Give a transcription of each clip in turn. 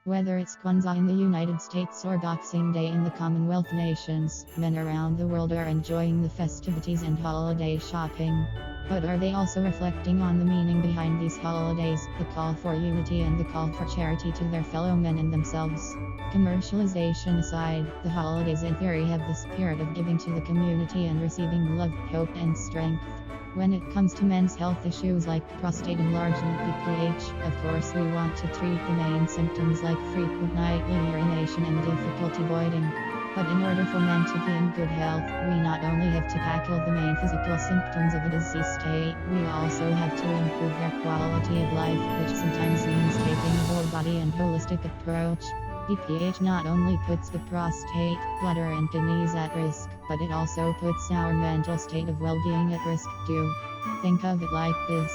Whether it's Kwanzaa in the United States or Boxing Day in the Commonwealth nations, men around the world are enjoying the festivities and holiday shopping. But are they also reflecting on the meaning behind these holidays, the call for unity and the call for charity to their fellow men and themselves? Commercialization aside, the holidays in theory have the spirit of giving to the community and receiving love, hope, and strength. When it comes to men's health issues like prostate enlargement (BPH), of course we want to treat the main symptoms like frequent nightly urination and difficulty voiding. But in order for men to be in good health, we not only have to tackle the main physical symptoms of a disease state, we also have to improve their quality of life, which sometimes means taking a whole body and holistic approach. BPH not only puts the prostate, bladder and kidneys at risk, but it also puts our mental state of well-being at risk too. Think of it like this.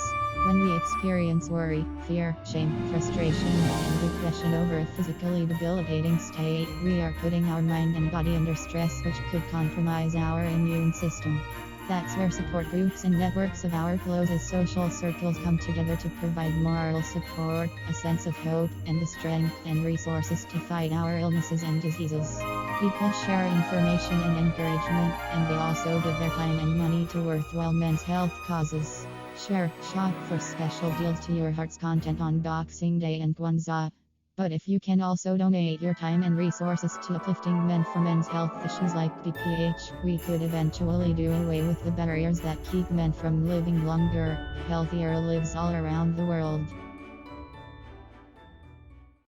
When we experience worry, fear, shame, frustration, and depression over a physically debilitating state, we are putting our mind and body under stress, which could compromise our immune system. That's where support groups and networks of our closest social circles come together to provide moral support, a sense of hope, and the strength and resources to fight our illnesses and diseases. People share information and encouragement, and they also give their time and money to worthwhile men's health causes. Share, shop for special deals to your heart's content on Boxing Day and Kwanzaa. But if you can also donate your time and resources to uplifting men for men's health issues like BPH, we could eventually do away with the barriers that keep men from living longer, healthier lives all around the world.